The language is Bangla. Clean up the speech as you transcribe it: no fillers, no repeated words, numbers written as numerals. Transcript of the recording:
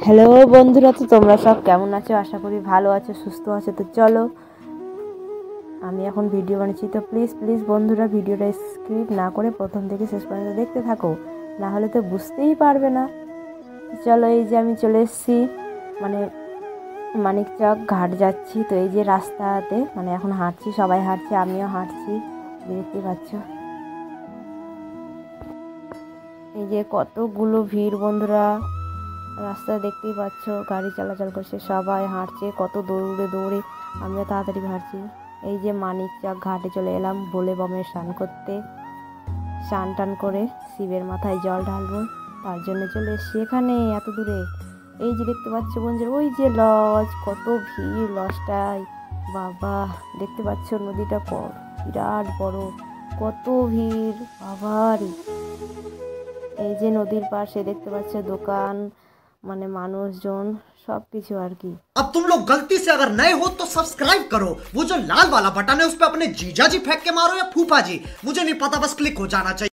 হ্যালো বন্ধুরা, তো তোমরা সব কেমন আছো? আশা করি ভালো আছো, সুস্থ আছো। তো চলো, আমি এখন ভিডিও বানাচ্ছি, তো প্লিজ বন্ধুরা ভিডিওটা স্কিপ না করে প্রথম থেকে শেষ পর্যন্ত দেখতে থাকো, না হলে তো বুঝতেই পারবে না। তো চলো, এই যে আমি চলে এসেছি মানে মানিকচক ঘাট যাচ্ছি। তো এই যে রাস্তাতে এখন হাঁটছি, সবাই হাঁটছে, আমিও হাঁটছি, দেখতে পাচ্ছ। এই যে কতগুলো ভিড় বন্ধুরা, রাস্তা দেখতেই পাচ্ছ, গাড়ি চলাচল করছে, সবাই হাঁটছে, কত দৌড়ে আমরা তাড়াতাড়ি হাঁটছি। এই যে মানিকচক ঘাটে চলে এলাম বলে বমে স্নান করতে, স্নান টান করে শিবের মাথায় জল ঢালবো, তার জন্য চলে এসছি এখানে এত দূরে। এই যে দেখতে পাচ্ছ বন্ধুরা, ওই যে লজ, কত ভিড় লজটায়, বাবা দেখতে পাচ্ছ নদীটা বিরাট বড়, কত ভিড় বাবারি। এই যে নদীর পাশে দেখতে পাচ্ছ দোকান, মানুষজন, সব কিছু আর কি। अब तुम लोग गलती से अगर नए हो तो सब्सक्राइब करो, वो जो लाल वाला बटन है उस पर अपने जीजा जी फेंक के मारो या फूफा जी, मुझे नहीं पता, बस क्लिक हो जाना चाहिए।